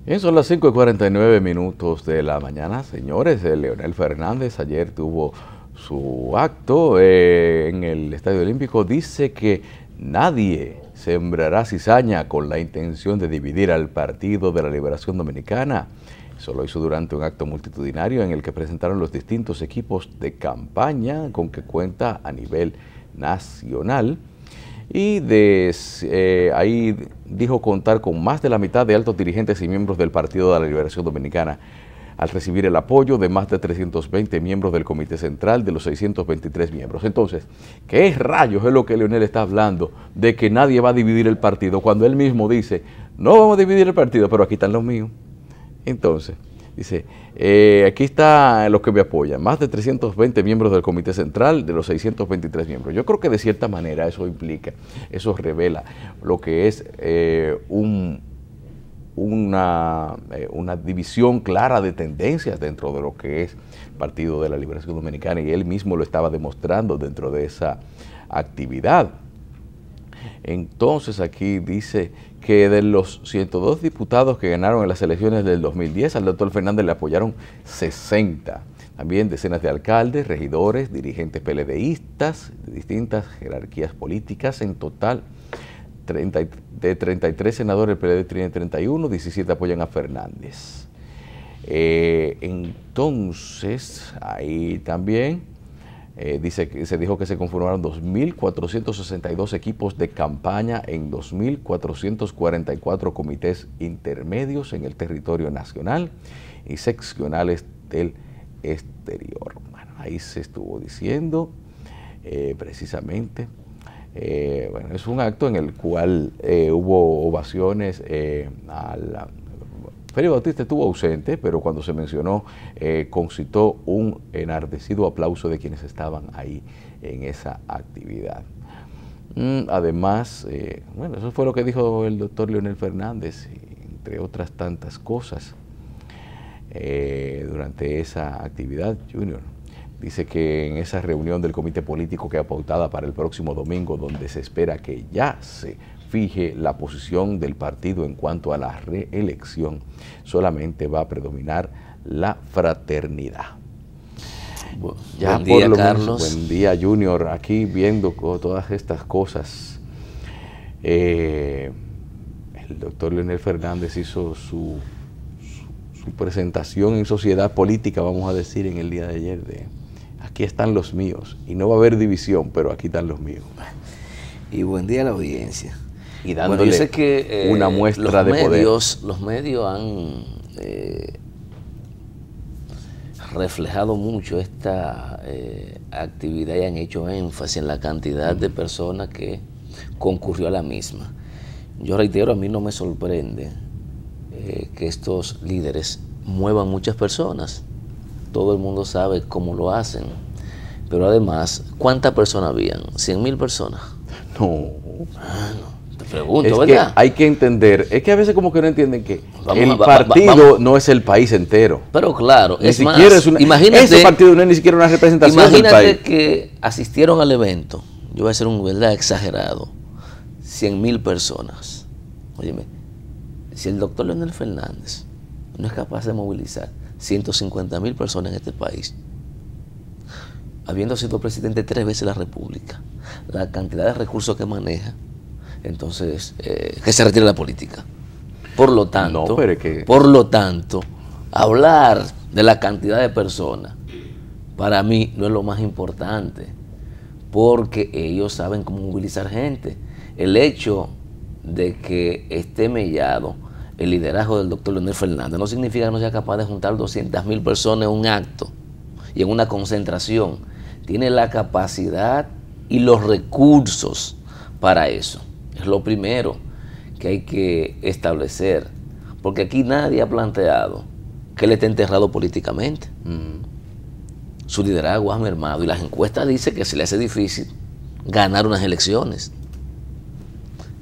Bien, son las 5:49 de la mañana, señores. Leonel Fernández ayer tuvo su acto en el Estadio Olímpico. Dice que nadie sembrará cizaña con la intención de dividir al Partido de la Liberación Dominicana. Eso lo hizo durante un acto multitudinario en el que presentaron los distintos equipos de campaña con que cuenta a nivel nacional. Y ahí dijo contar con más de la mitad de altos dirigentes y miembros del Partido de la Liberación Dominicana, al recibir el apoyo de más de 320 miembros del Comité Central de los 623 miembros. Entonces, ¿qué rayos es lo que Leonel está hablando de que nadie va a dividir el partido cuando él mismo dice, no vamos a dividir el partido, pero aquí están los míos? Entonces, dice, aquí están los que me apoyan, más de 320 miembros del Comité Central de los 623 miembros. Yo creo que de cierta manera eso implica, eso revela lo que es una división clara de tendencias dentro de lo que es el Partido de la Liberación Dominicana, y él mismo lo estaba demostrando dentro de esa actividad. Entonces aquí dice que de los 102 diputados que ganaron en las elecciones del 2010, al doctor Fernández le apoyaron 60. También decenas de alcaldes, regidores, dirigentes PLDistas de distintas jerarquías políticas. En total, de 33 senadores, el PLD tiene 31, 17 apoyan a Fernández. Entonces, ahí también se dijo que se conformaron 2.462 equipos de campaña en 2.444 comités intermedios en el territorio nacional y seccionales del exterior. Bueno, ahí se estuvo diciendo precisamente. Bueno, es un acto en el cual hubo ovaciones Félix Bautista estuvo ausente, pero cuando se mencionó, concitó un enardecido aplauso de quienes estaban ahí en esa actividad. Además, bueno, eso fue lo que dijo el doctor Leonel Fernández, entre otras tantas cosas, durante esa actividad, Junior. Dice que en esa reunión del comité político que pautada para el próximo domingo, donde se espera que ya se fije la posición del partido en cuanto a la reelección, solamente va a predominar la fraternidad. Ya buen día, Carlos. Buen día, Junior, aquí viendo todas estas cosas. El doctor Leonel Fernández hizo su presentación en Sociedad Política, vamos a decir, en el día de ayer, de aquí están los míos, y no va a haber división, pero aquí están los míos. Y buen día a la audiencia. Y dándole yo sé que, una muestra de poder. Los medios han reflejado mucho esta actividad y han hecho énfasis en la cantidad de personas que concurrió a la misma. Yo reitero, a mí no me sorprende que estos líderes muevan muchas personas. Todo el mundo sabe cómo lo hacen. Pero además, ¿cuántas personas habían? ¿100.000 personas? No. Te pregunto, es ¿verdad? Que hay que entender, es que a veces como que no entienden que el partido no es el país entero. Pero claro, ni siquiera es imagínate, ese partido no es ni siquiera una representación del país. Imagínate que asistieron al evento, yo voy a ser un verdad exagerado, 100.000 personas. Óyeme, si el doctor Leonel Fernández no es capaz de movilizar 150.000 personas en este país, habiendo sido presidente 3 veces de la República, la cantidad de recursos que maneja, entonces que se retire de la política. Por lo tanto, hablar de la cantidad de personas para mí no es lo más importante, porque ellos saben cómo movilizar gente. El hecho de que esté mellado el liderazgo del doctor Leonel Fernández no significa que no sea capaz de juntar 200.000 personas en un acto y en una concentración. Tiene la capacidad y los recursos para eso. Es lo primero que hay que establecer, porque aquí nadie ha planteado que él esté enterrado políticamente. Su liderazgo ha mermado y las encuestas dicen que se le hace difícil ganar unas elecciones.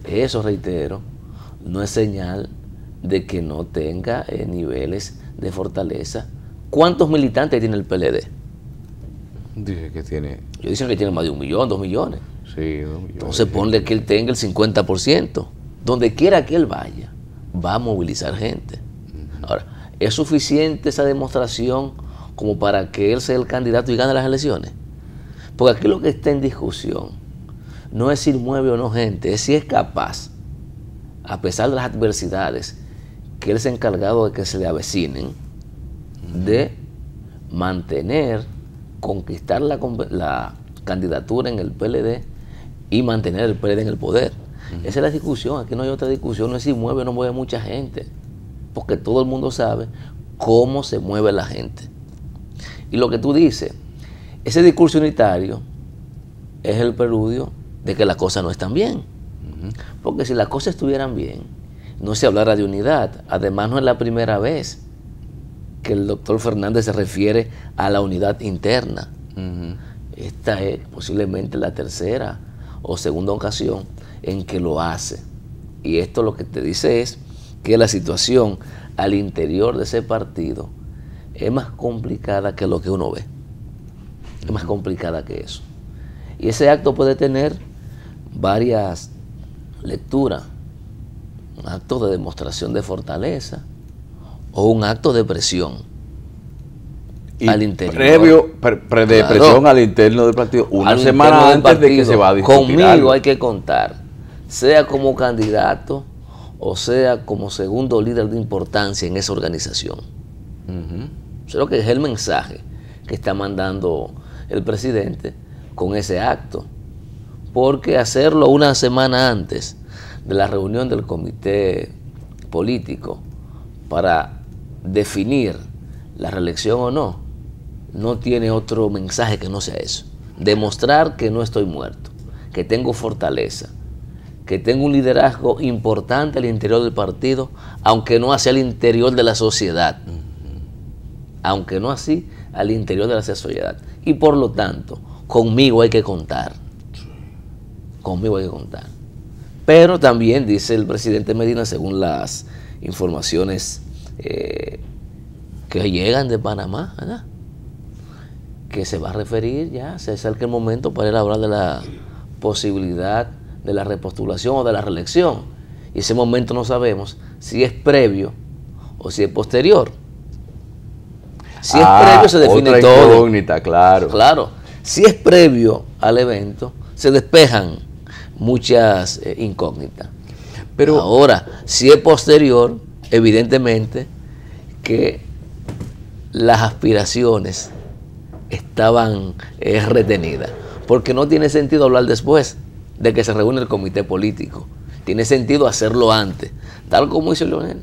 Eso, reitero, no es señal de que no tenga niveles de fortaleza. ¿Cuántos militantes tiene el PLD? Dice que tiene... Ellos dicen que tiene más de 1 millón, 2 millones. Sí, 2 millones. Entonces ponle que él tenga el 50%. Donde quiera que él vaya, va a movilizar gente. Ahora, ¿es suficiente esa demostración como para que él sea el candidato y gane las elecciones? Porque aquí lo que está en discusión no es si mueve o no gente, es si es capaz, a pesar de las adversidades que él se ha encargado de que se le avecinen, de mantener, conquistar la candidatura en el PLD y mantener el PLD en el poder. Esa es la discusión. Aquí no hay otra discusión, no es si mueve o no mueve mucha gente, porque todo el mundo sabe cómo se mueve la gente. Y lo que tú dices, ese discurso unitario es el preludio de que las cosas no están bien. Porque si las cosas estuvieran bien, no se hablara de unidad. Además, no es la primera vez que el doctor Fernández se refiere a la unidad interna. Esta es posiblemente la tercera o segunda ocasión en que lo hace. Y esto lo que te dice es que la situación al interior de ese partido es más complicada que lo que uno ve. Es más complicada que eso. Y ese acto puede tener varias lecturas. Un acto de demostración de fortaleza o un acto de presión al interior. Previo, de presión al interno del partido, una semana antes de que se va a discutir conmigo algo. Hay que contar, sea como candidato o sea como segundo líder de importancia en esa organización. Creo que es el mensaje que está mandando el presidente con ese acto, porque hacerlo una semana antes de la reunión del comité político para definir la reelección o no, no tiene otro mensaje que no sea eso. Demostrar que no estoy muerto, que tengo fortaleza, que tengo un liderazgo importante al interior del partido, aunque no hacia el interior de la sociedad. Aunque no así al interior de la sociedad. Y por lo tanto, conmigo hay que contar. Conmigo hay que contar. Pero también dice el presidente Medina, según las informaciones que llegan de Panamá, ¿verdad?, que se va a referir ya, se acerca el momento para él hablar de la posibilidad de la repostulación o de la reelección. Y ese momento no sabemos si es previo o si es posterior. Si es previo, se define otra todo. Incógnita, claro. Claro. Si es previo al evento, se despejan muchas incógnitas. Pero ahora, si es posterior, evidentemente que las aspiraciones estaban retenidas. Porque no tiene sentido hablar después de que se reúne el comité político. Tiene sentido hacerlo antes, tal como hizo Leonel.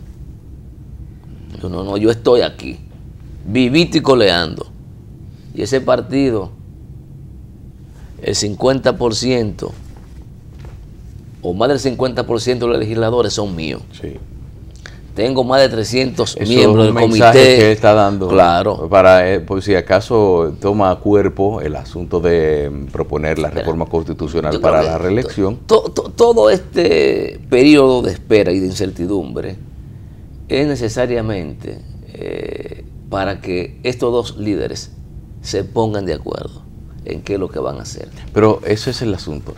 No, yo estoy aquí, vivito y coleando. Y ese partido, el 50% o más del 50% de los legisladores son míos. Sí. Tengo más de 300 Eso miembros del comité. Que está dando, claro, para por si acaso toma cuerpo el asunto de proponer la reforma constitucional para la reelección. Todo este periodo de espera y de incertidumbre es necesariamente para que estos dos líderes se pongan de acuerdo en qué es lo que van a hacer. Pero eso es el asunto.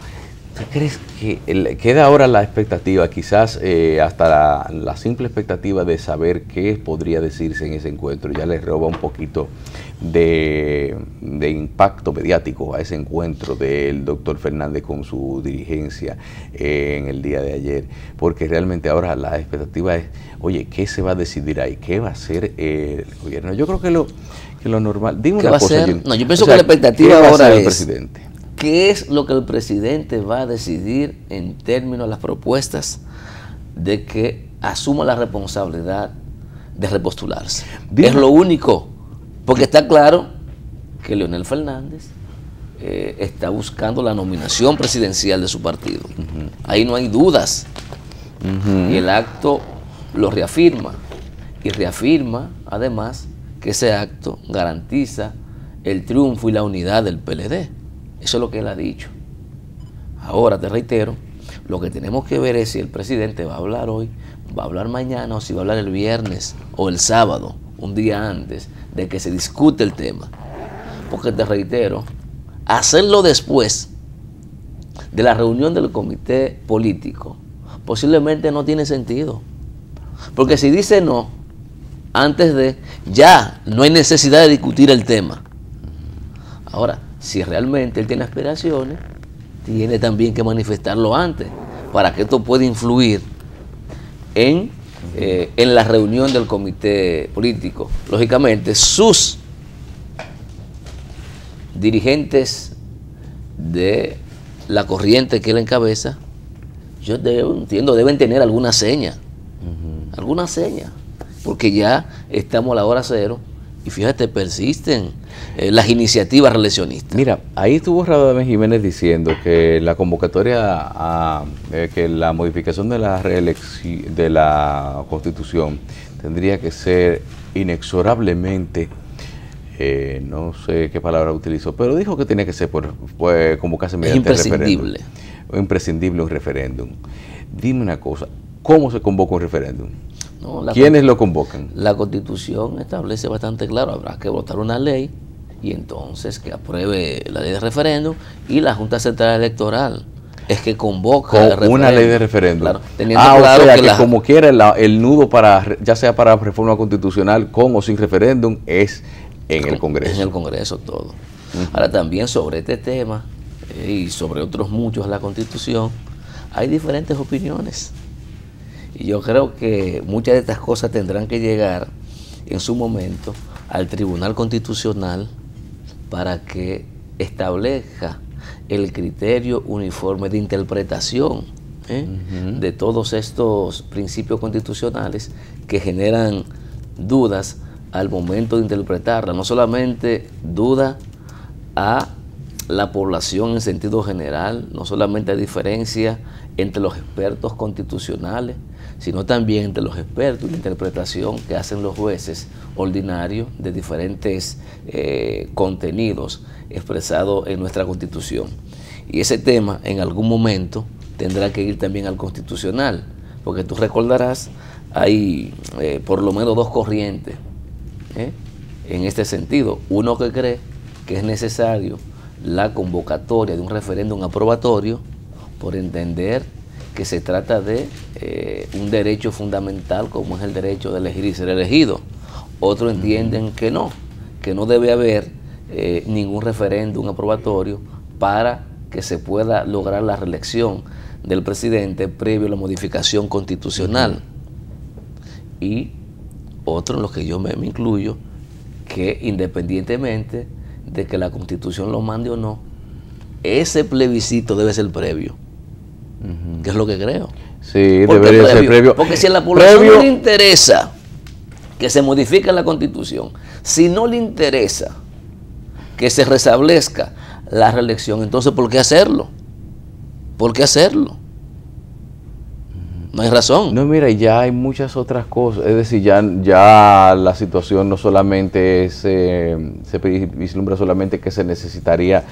¿Tú crees que queda ahora la expectativa, quizás hasta la simple expectativa de saber qué podría decirse en ese encuentro? Ya les roba un poquito de impacto mediático a ese encuentro del doctor Fernández con su dirigencia en el día de ayer, porque realmente ahora la expectativa es, oye, ¿qué se va a decidir ahí? ¿Qué va a hacer el gobierno? Yo creo que lo normal... Dime una cosa, Jim. No, yo pienso que la expectativa ahora es... presidente? ¿Qué es lo que el presidente va a decidir en términos de las propuestas de que asuma la responsabilidad de repostularse? Es lo único, porque está claro que Leonel Fernández está buscando la nominación presidencial de su partido. Ahí no hay dudas. Y el acto lo reafirma. Y reafirma, además, que ese acto garantiza el triunfo y la unidad del PLD. Eso es lo que él ha dicho. Ahora, te reitero, lo que tenemos que ver es si el presidente va a hablar hoy, va a hablar mañana o si va a hablar el viernes o el sábado, un día antes de que se discute el tema. Porque te reitero, hacerlo después de la reunión del comité político posiblemente no tiene sentido. Porque si dice no, antes de, ya no hay necesidad de discutir el tema. Ahora, si realmente él tiene aspiraciones, tiene también que manifestarlo antes, para que esto pueda influir en la reunión del comité político. Lógicamente, sus dirigentes de la corriente que él encabeza, yo entiendo, deben tener alguna seña, porque ya estamos a la hora cero y fíjate, persisten las iniciativas reeleccionistas. Mira, ahí estuvo Radamés Jiménez diciendo que la convocatoria que la modificación de la reelección de la Constitución tendría que ser inexorablemente, no sé qué palabra utilizó, pero dijo que tenía que ser convocarse mediante imprescindible. Imprescindible un referéndum. Dime una cosa, ¿cómo se convoca un referéndum? No, ¿Quiénes lo convocan? La Constitución establece bastante claro, habrá que votar una ley y entonces que apruebe la ley de referéndum, y la Junta Central Electoral es que convoca una ley de referéndum. Claro, teniendo claro o sea, que como quiera el nudo para, ya sea para reforma constitucional con o sin referéndum, es en el Congreso. En el Congreso todo. Ahora también sobre este tema y sobre otros muchos de la Constitución hay diferentes opiniones. Y yo creo que muchas de estas cosas tendrán que llegar en su momento al Tribunal Constitucional para que establezca el criterio uniforme de interpretación de todos estos principios constitucionales que generan dudas al momento de interpretarla. No solamente duda a la población en sentido general, no solamente hay diferencia entre los expertos constitucionales, sino también entre los expertos de interpretación que hacen los jueces ordinarios de diferentes contenidos expresados en nuestra Constitución. Y ese tema en algún momento tendrá que ir también al Constitucional, porque tú recordarás, hay por lo menos dos corrientes en este sentido. Uno que cree que es necesario la convocatoria de un referéndum aprobatorio por entender que se trata de un derecho fundamental como es el derecho de elegir y ser elegido. Otros entienden que no debe haber ningún referéndum aprobatorio para que se pueda lograr la reelección del presidente previo a la modificación constitucional. Y otros, en los que yo me incluyo, que independientemente de que la Constitución lo mande o no, ese plebiscito debe ser previo. Que es lo que creo. Sí, debería ser previo. Porque si a la población no le interesa que se modifique la Constitución, si no le interesa que se restablezca la reelección, entonces ¿por qué hacerlo? ¿Por qué hacerlo? No hay razón. No, mira, ya hay muchas otras cosas. Es decir, ya la situación no solamente se vislumbra solamente que se necesitaría,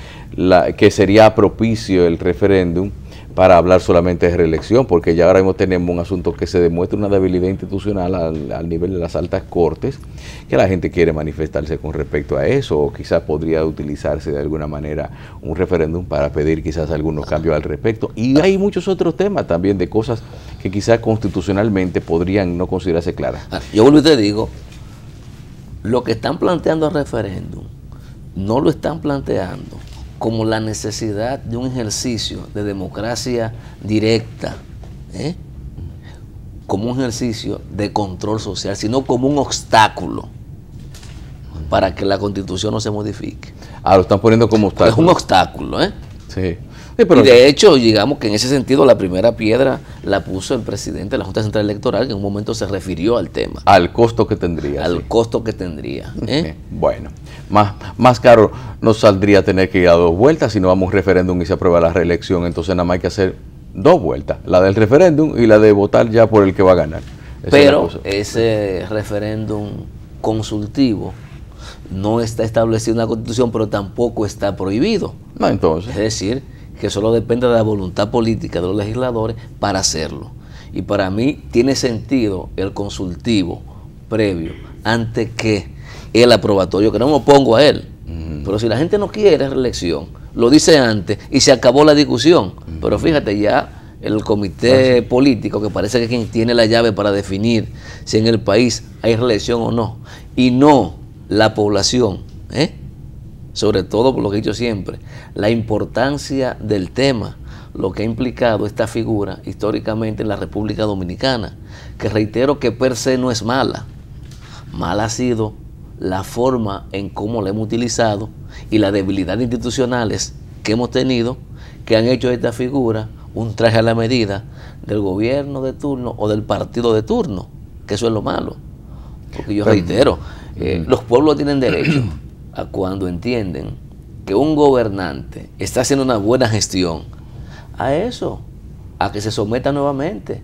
que sería propicio el referéndum para hablar solamente de reelección, porque ya ahora mismo tenemos un asunto que se demuestra una debilidad institucional al nivel de las altas cortes, que la gente quiere manifestarse con respecto a eso, o quizás podría utilizarse de alguna manera un referéndum para pedir quizás algunos cambios al respecto. Y hay muchos otros temas también de cosas que quizás constitucionalmente podrían no considerarse claras. Yo vuelvo y te digo, lo que están planteando al referéndum no lo están planteando como la necesidad de un ejercicio de democracia directa, como un ejercicio de control social, sino como un obstáculo para que la Constitución no se modifique. Lo están poniendo como obstáculo. Es un obstáculo, Sí. Sí, pero y de hecho, digamos que en ese sentido la primera piedra la puso el presidente de la Junta Central Electoral, que en un momento se refirió al tema. Al costo que tendría. Al costo que tendría. Bueno, más caro nos saldría tener que ir a 2 vueltas si no vamos a un referéndum y se aprueba la reelección. Entonces nada más hay que hacer 2 vueltas, la del referéndum y la de votar ya por el que va a ganar. Pero ese referéndum consultivo no está establecido en la Constitución, pero tampoco está prohibido. No, entonces. Es decir, que solo depende de la voluntad política de los legisladores para hacerlo. Y para mí tiene sentido el consultivo previo antes que el aprobatorio, que no me opongo a él. Pero si la gente no quiere reelección, lo dice antes y se acabó la discusión. Pero fíjate, ya el comité político, que parece que es quien tiene la llave para definir si en el país hay reelección o no, y no la población, sobre todo por lo que he dicho siempre, la importancia del tema, lo que ha implicado esta figura históricamente en la República Dominicana, que reitero que per se no es mala. Mala ha sido la forma en cómo la hemos utilizado y las debilidades institucionales que hemos tenido, que han hecho de esta figura un traje a la medida del gobierno de turno o del partido de turno, que eso es lo malo. Porque yo reitero, los pueblos tienen derecho a, cuando entienden que un gobernante está haciendo una buena gestión, a eso, a que se someta nuevamente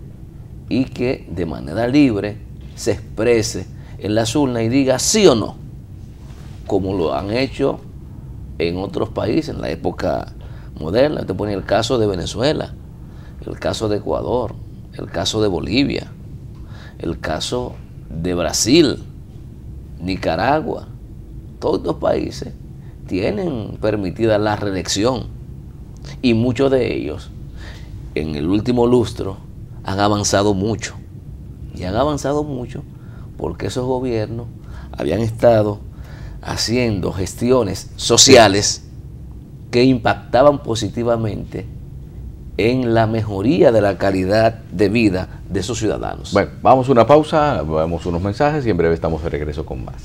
y que de manera libre se exprese en las urnas y diga sí o no, como lo han hecho en otros países en la época moderna. Te pone el caso de Venezuela, el caso de Ecuador, el caso de Bolivia, el caso de Brasil, Nicaragua. Todos estos países tienen permitida la reelección y muchos de ellos en el último lustro han avanzado mucho, y han avanzado mucho porque esos gobiernos habían estado haciendo gestiones sociales que impactaban positivamente en la mejoría de la calidad de vida de esos ciudadanos. Bueno, vamos a una pausa, vamos unos mensajes y en breve estamos de regreso con más.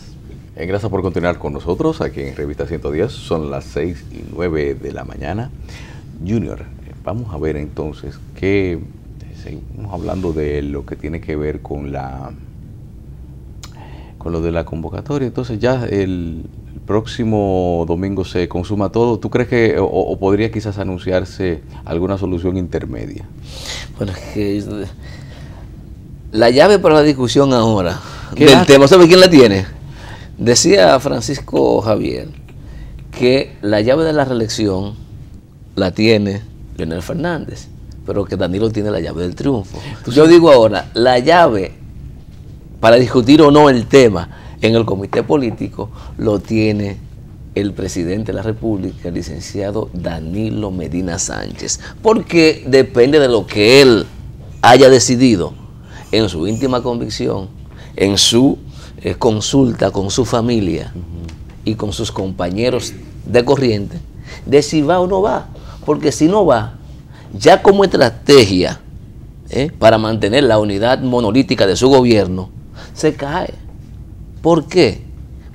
Gracias por continuar con nosotros aquí en Revista 110. Son las 6:09 de la mañana. Junior, vamos a ver entonces que seguimos hablando de lo que tiene que ver con lo de la convocatoria. Entonces ya el próximo domingo se consuma todo. ¿Tú crees que o podría quizás anunciarse alguna solución intermedia? Bueno, es que la llave para la discusión ahora del tema, ¿sabe quién la tiene? Decía Francisco Javier que la llave de la reelección la tiene Leonel Fernández, pero que Danilo tiene la llave del triunfo. Yo digo ahora, la llave para discutir o no el tema en el comité político lo tiene el presidente de la República, el licenciado Danilo Medina Sánchez, porque depende de lo que él haya decidido en su íntima convicción, en su consulta con su familia y con sus compañeros de corriente, de si va o no va. Porque si no va, ya como estrategia para mantener la unidad monolítica de su gobierno, se cae. ¿Por qué?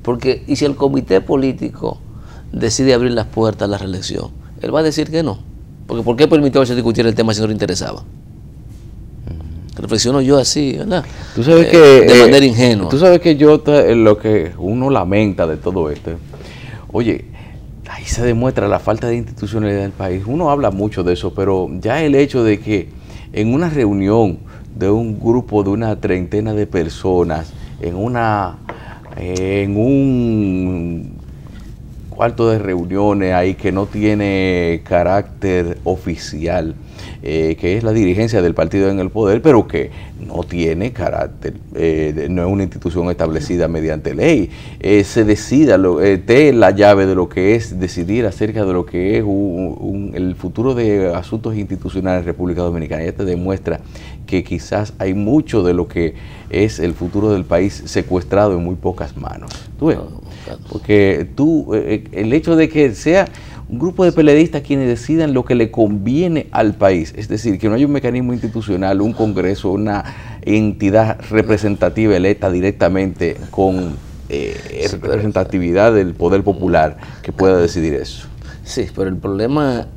Porque, y si el comité político decide abrir las puertas a la reelección, él va a decir que no. Porque ¿por qué permitió que se discutiera el tema si no le interesaba? Reflexiono yo así, ¿verdad? Tú sabes que, de manera ingenua. Tú sabes que lo que uno lamenta de todo esto, oye, ahí se demuestra la falta de institucionalidad del país. Uno habla mucho de eso, pero ya el hecho de que en una reunión de un grupo de una treintena de personas, en un cuarto de reuniones ahí que no tiene carácter oficial, que es la dirigencia del partido en el poder, pero que no tiene carácter, no es una institución establecida mediante ley, se decida, la llave de lo que es decidir acerca de lo que es el futuro de asuntos institucionales en República Dominicana. Ya te demuestra que quizás hay mucho de lo que es el futuro del país secuestrado en muy pocas manos. ¿Tú ves? Porque el hecho de que sea un grupo de peleadistas quienes decidan lo que le conviene al país, es decir, que no haya un mecanismo institucional, un congreso, una entidad representativa electa directamente con representatividad del poder popular que pueda decidir eso. Sí, pero el problema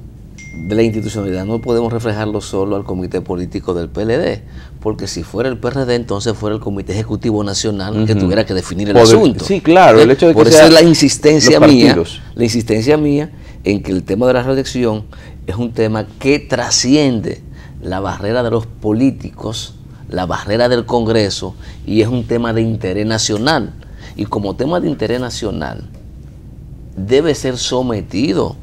de la institucionalidad no podemos reflejarlo solo al comité político del PLD, porque si fuera el PRD, entonces fuera el Comité Ejecutivo Nacional que tuviera que definir el asunto. Sí, claro, el hecho de que por eso es la insistencia mía en que el tema de la reelección es un tema que trasciende la barrera de los políticos, la barrera del Congreso, y es un tema de interés nacional. Y como tema de interés nacional, debe ser sometido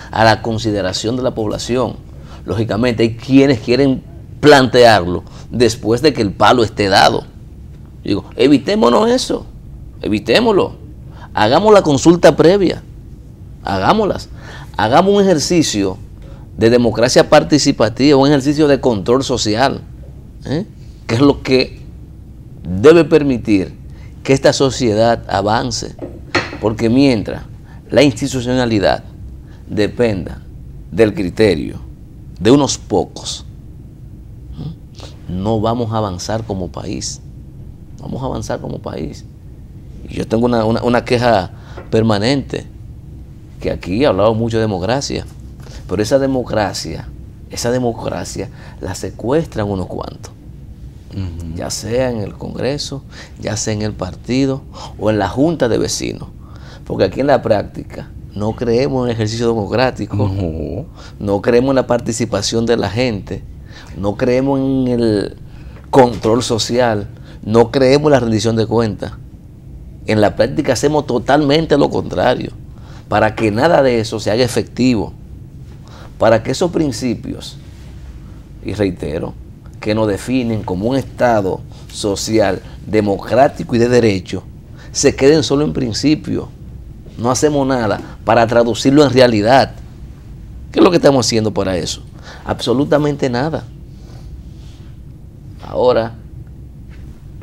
a la consideración de la población. Lógicamente hay quienes quieren plantearlo después de que el palo esté dado. Digo, evitémonos eso, evitémoslo, hagamos la consulta previa, hagamos un ejercicio de democracia participativa, un ejercicio de control social, que es lo que debe permitir que esta sociedad avance, porque mientras la institucionalidad dependa del criterio de unos pocos, no vamos a avanzar como país. Vamos a avanzar como país. Y yo tengo una queja permanente, que aquí he hablado mucho de democracia, pero esa democracia la secuestran unos cuantos, ya sea en el Congreso, ya sea en el partido o en la Junta de Vecinos, porque aquí en la práctica no creemos en el ejercicio democrático, no creemos en la participación de la gente, no creemos en el control social, no creemos en la rendición de cuentas. En la práctica hacemos totalmente lo contrario, para que nada de eso se haga efectivo, para que esos principios, y reitero, que nos definen como un Estado social, democrático y de derecho, se queden solo en principio. No hacemos nada para traducirlo en realidad. ¿Qué es lo que estamos haciendo para eso? Absolutamente nada. Ahora,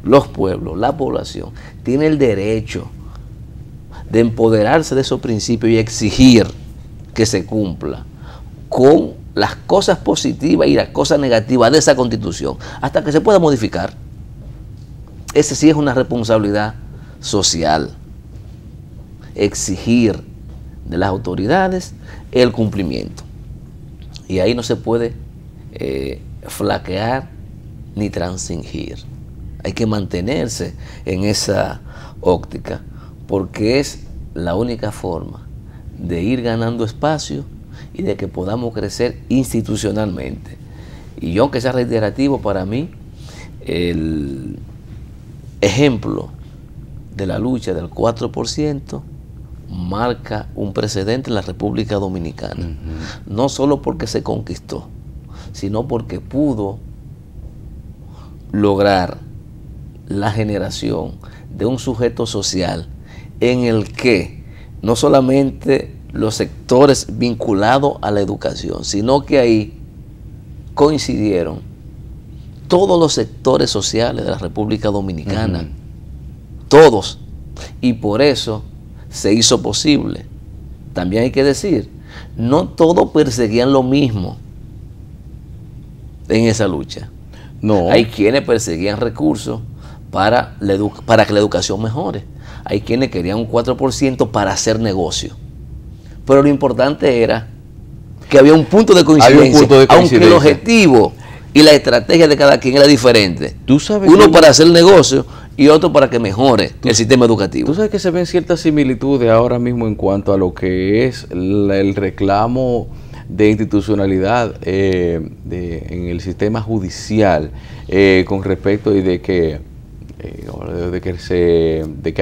los pueblos, la población, tiene el derecho de empoderarse de esos principios y exigir que se cumpla con las cosas positivas y las cosas negativas de esa Constitución, hasta que se pueda modificar. Ese sí es una responsabilidad social. Exigir de las autoridades el cumplimiento. Y ahí no se puede flaquear ni transigir. Hay que mantenerse en esa óptica, porque es la única forma de ir ganando espacio y de que podamos crecer institucionalmente. Y yo, aunque sea reiterativo, para mí el ejemplo de la lucha del 4% marca un precedente en la República Dominicana. No solo porque se conquistó, sino porque pudo lograr la generación de un sujeto social en el que no solamente los sectores vinculados a la educación, sino que ahí coincidieron todos los sectores sociales de la República Dominicana, todos, y por eso se hizo posible. También hay que decir, no todos perseguían lo mismo en esa lucha. No. Hay quienes perseguían recursos para que la educación mejore. Hay quienes querían un 4% para hacer negocio. Pero lo importante era que había un punto de coincidencia, aunque el objetivo y la estrategia de cada quien era diferente. ¿Tú sabes uno para hacer negocio y otro para que mejore el sistema educativo. Tú sabes que se ven ciertas similitudes ahora mismo en cuanto a lo que es el reclamo de institucionalidad en el sistema judicial con respecto y de que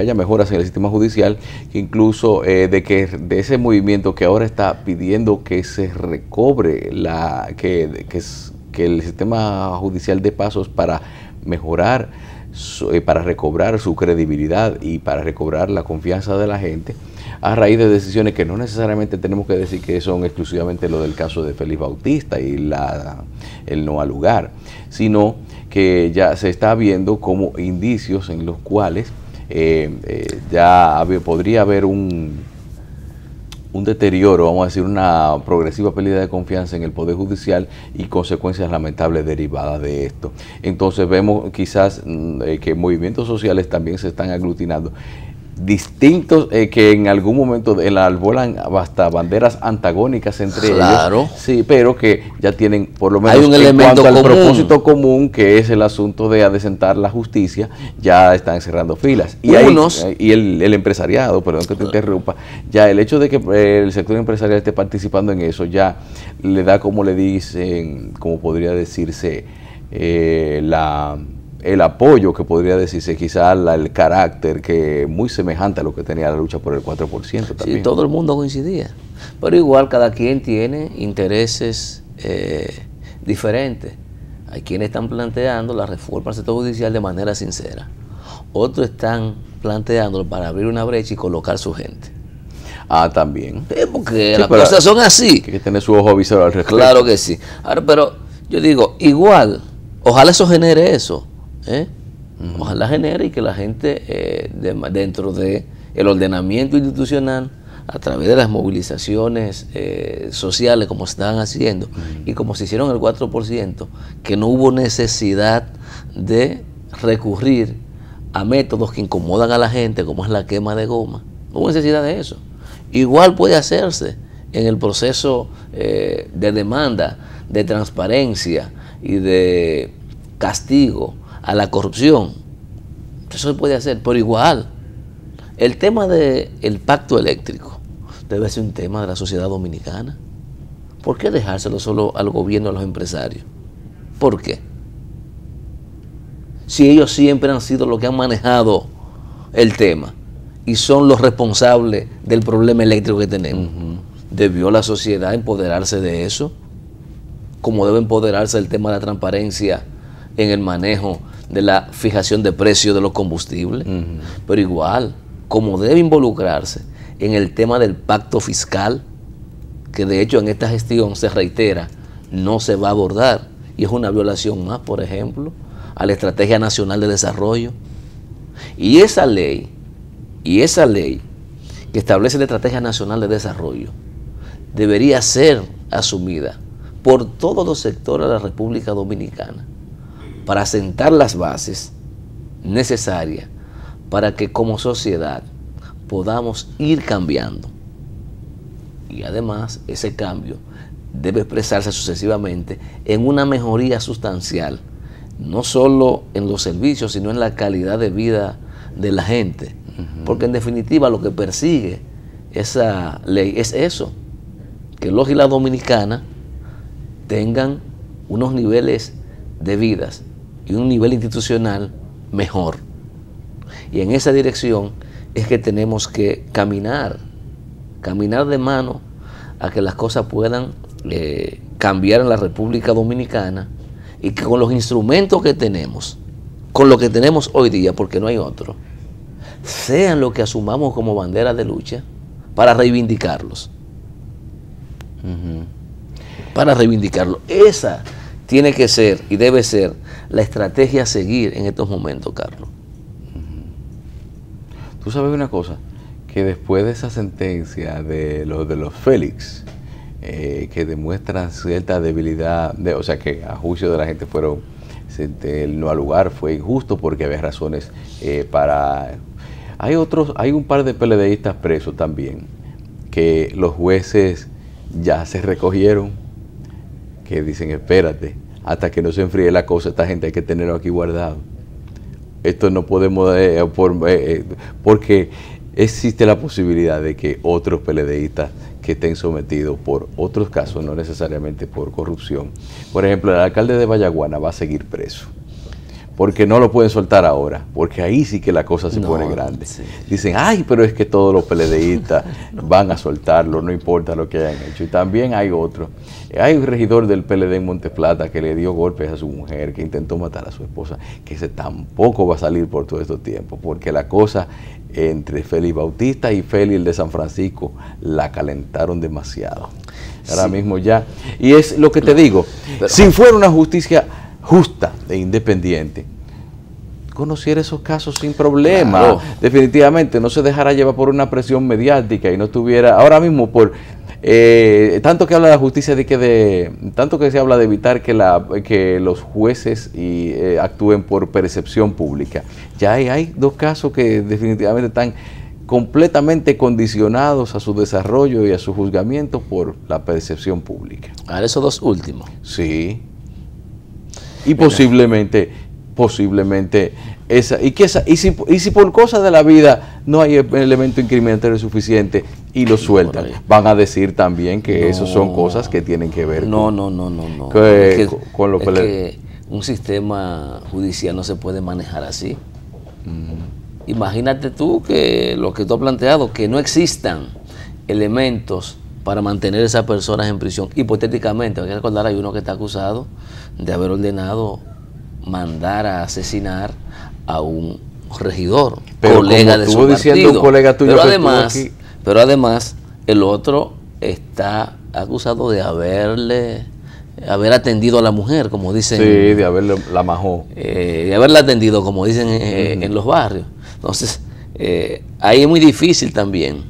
haya mejoras en el sistema judicial, que incluso de ese movimiento que ahora está pidiendo que se recobre que el sistema judicial dé pasos para mejorar, para recobrar su credibilidad y para recobrar la confianza de la gente, a raíz de decisiones que no necesariamente tenemos que decir que son exclusivamente lo del caso de Félix Bautista y el no al lugar, sino que ya se está viendo como indicios en los cuales podría haber un deterioro, vamos a decir, una progresiva pérdida de confianza en el Poder Judicial y consecuencias lamentables derivadas de esto. Entonces vemos quizás que movimientos sociales también se están aglutinando, distintos que en algún momento enarbolan hasta banderas antagónicas entre ellos, sí, pero que ya tienen por lo menos hay un elemento al propósito común, que es el asunto de adecentar la justicia, ya están cerrando filas. Y el empresariado, perdón que te interrumpa, ya el hecho de que el sector empresarial esté participando en eso ya le da, como le dicen, como podría decirse, el apoyo, que podría decirse quizá el carácter que muy semejante a lo que tenía la lucha por el 4% también. Sí, todo el mundo coincidía, pero igual cada quien tiene intereses diferentes. Hay quienes están planteando la reforma al sector judicial de manera sincera, otros están planteándolo para abrir una brecha y colocar su gente. Ah, también. Porque Sí, las pero cosas son así. hay que tener su ojo visor al respecto. Claro que sí. Ahora, pero yo digo, igual, ojalá eso genere eso. Ojalá genere y que la gente dentro de el ordenamiento institucional, a través de las movilizaciones sociales como se estaban haciendo y como se hicieron el 4%, que no hubo necesidad de recurrir a métodos que incomodan a la gente, como es la quema de goma. No hubo necesidad de eso. Igual puede hacerse en el proceso de demanda, de transparencia y de castigo a la corrupción. Eso se puede hacer, pero igual, el tema del pacto eléctrico debe ser un tema de la sociedad dominicana. ¿Por qué dejárselo solo al gobierno, a los empresarios? ¿Por qué? Si ellos siempre han sido los que han manejado el tema y son los responsables del problema eléctrico que tenemos. ¿Debió la sociedad empoderarse de eso? Como debe empoderarse el tema de la transparencia en el manejo de la fijación de precios de los combustibles. Pero igual, como debe involucrarse en el tema del pacto fiscal, que de hecho en esta gestión se reitera, no se va a abordar, y es una violación más, por ejemplo, a la Estrategia Nacional de Desarrollo. Y esa ley que establece la Estrategia Nacional de Desarrollo debería ser asumida por todos los sectores de la República Dominicana para sentar las bases necesarias para que como sociedad podamos ir cambiando. Y además ese cambio debe expresarse sucesivamente en una mejoría sustancial, no solo en los servicios, sino en la calidad de vida de la gente. Porque en definitiva lo que persigue esa ley es eso, que los y las dominicanas tengan unos niveles de vidas y un nivel institucional mejor. Y en esa dirección es que tenemos que caminar de mano a que las cosas puedan cambiar en la República Dominicana, y que con los instrumentos que tenemos, con lo que tenemos hoy día, porque no hay otro, sean lo que asumamos como bandera de lucha para reivindicarlos. Para reivindicarlos. Esa tiene que ser y debe ser la estrategia a seguir en estos momentos, Carlos. Tú sabes una cosa, que después de esa sentencia de los Félix, que demuestran cierta debilidad, o sea que a juicio de la gente fueron, el no al lugar fue injusto porque había razones para... Hay un par de PLDistas presos también, que los jueces ya se recogieron, que dicen espérate, hasta que no se enfríe la cosa, esta gente hay que tenerlo aquí guardado. Esto no podemos, porque existe la posibilidad de que otros PLDistas que estén sometidos por otros casos, no necesariamente por corrupción. Por ejemplo, el alcalde de Vallaguana va a seguir preso, porque no lo pueden soltar ahora, porque ahí sí que la cosa se pone grande. Sí. Dicen, ay, pero es que todos los PLDistas van a soltarlo, no importa lo que hayan hecho. Y también hay otro. Hay un regidor del PLD en Monteplata que le dio golpes a su mujer, que intentó matar a su esposa, que ese tampoco va a salir por todo este tiempo, porque la cosa entre Félix Bautista y Félix de San Francisco la calentaron demasiado. Ahora mismo ya, y es lo que te digo, si fuera una justicia justa e independiente, conociera esos casos sin problema. Claro. Definitivamente no se dejara llevar por una presión mediática y no tuviera, ahora mismo por tanto que habla la justicia tanto que se habla de evitar que los jueces actúen por percepción pública. Ya hay dos casos que definitivamente están completamente condicionados a su desarrollo y a su juzgamiento por la percepción pública. Ahora esos dos últimos. Sí. Y posiblemente y si por cosas de la vida no hay elemento incriminatorio suficiente y lo sueltan, van a decir también que eso son cosas que tienen que ver con lo que un sistema judicial no se puede manejar así. Imagínate tú que lo que tú has planteado, que no existan elementos para mantener a esas personas en prisión. Hipotéticamente, hay que recordar, hay uno que está acusado de haber ordenado mandar a asesinar a un regidor, pero colega de su partido. Un colega tuyo pero además el otro está acusado de haber atendido a la mujer, como dicen. Sí, de haberla la majó. De haberla atendido, como dicen en los barrios. Entonces, ahí es muy difícil también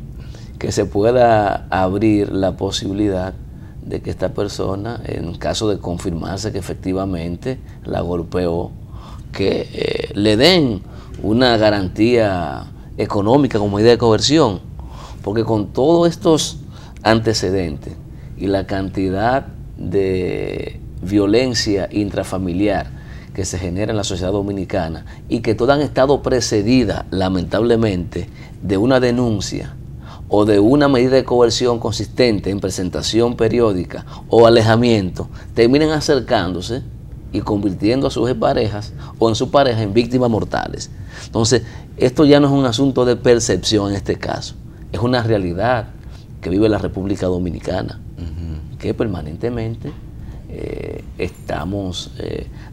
que se pueda abrir la posibilidad de que esta persona, en caso de confirmarse que efectivamente la golpeó, que le den una garantía económica como medida de coerción, porque con todos estos antecedentes y la cantidad de violencia intrafamiliar que se genera en la sociedad dominicana y que todas han estado precedidas, lamentablemente, de una denuncia o de una medida de coerción consistente en presentación periódica o alejamiento, terminan acercándose y convirtiendo a sus parejas o en su pareja en víctimas mortales. Entonces, esto ya no es un asunto de percepción en este caso, es una realidad que vive la República Dominicana, que permanentemente estamos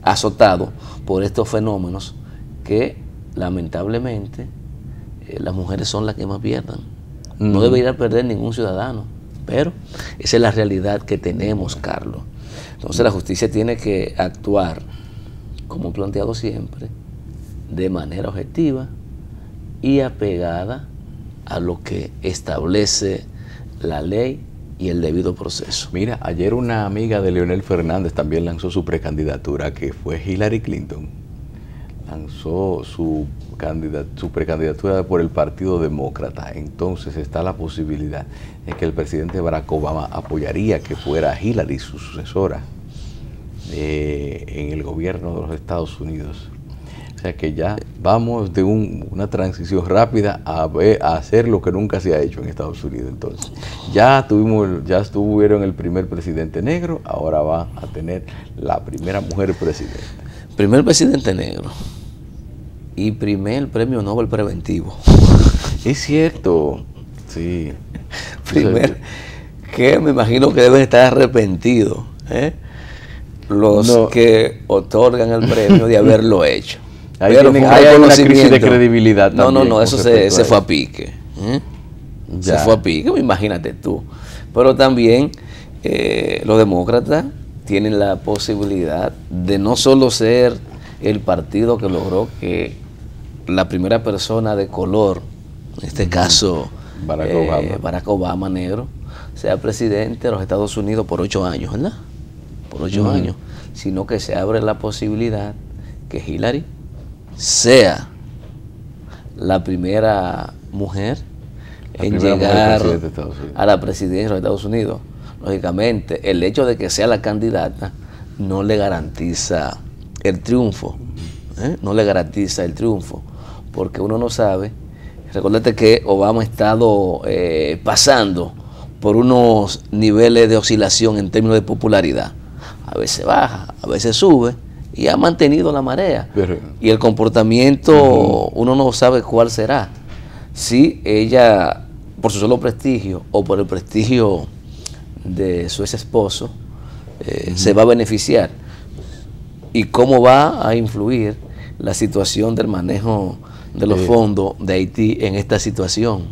azotados por estos fenómenos que lamentablemente las mujeres son las que más pierden. No debería perder ningún ciudadano, pero esa es la realidad que tenemos, Carlos. Entonces la justicia tiene que actuar, como planteado siempre, de manera objetiva y apegada a lo que establece la ley y el debido proceso. Mira, ayer una amiga de Leonel Fernández también lanzó su precandidatura, que fue Hillary Clinton. Lanzó su precandidatura por el Partido Demócrata. Entonces está la posibilidad de que el presidente Barack Obama apoyaría que fuera Hillary su sucesora en el gobierno de los Estados Unidos. O sea que ya vamos de una transición rápida a hacer lo que nunca se ha hecho en Estados Unidos. Entonces, ya estuvieron el primer presidente negro, ahora va a tener la primera mujer presidenta. Primer presidente negro y primer premio Nobel preventivo. Es cierto, sí. Primer, que me imagino que deben estar arrepentidos, los que otorgan el premio de haberlo hecho. Ahí hay una crisis de credibilidad también. No, eso se fue a pique. Se fue a pique, imagínate tú. Pero también los demócratas tienen la posibilidad de no solo ser el partido que logró que la primera persona de color, en este caso Barack Obama negro, sea presidente de los Estados Unidos por 8 años, ¿verdad? Por 8 años, sino que se abre la posibilidad que Hillary sea la primera mujer en llegar a la presidencia de los Estados Unidos. Lógicamente, el hecho de que sea la candidata no le garantiza el triunfo, no le garantiza el triunfo, porque uno no sabe. Recuérdate que Obama ha estado pasando por unos niveles de oscilación en términos de popularidad. A veces baja, a veces sube, y ha mantenido la marea. Y el comportamiento, uno no sabe cuál será. Si ella, por su solo prestigio o por el prestigio de su ex esposo, se va a beneficiar. Y cómo va a influir la situación del manejo de los fondos de Haití en esta situación.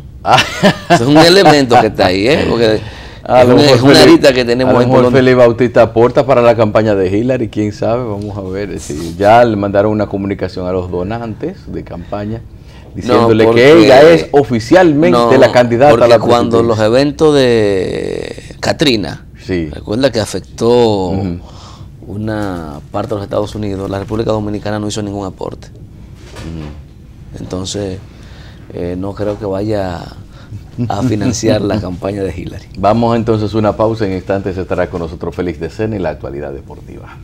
Es un elemento que está ahí, porque es una arita que tenemos. A lo mejor Félix Bautista aporta para la campaña de Hillary, quién sabe, vamos a ver. Si ya le mandaron una comunicación a los donantes de campaña diciéndole que ella es oficialmente la candidata a la presidencia. Cuando los eventos de Katrina, recuerda que afectó una parte de los Estados Unidos, la República Dominicana no hizo ningún aporte. Entonces, no creo que vaya a financiar la campaña de Hillary. Vamos entonces a una pausa. En instantes estará con nosotros Félix de Sena y la actualidad deportiva.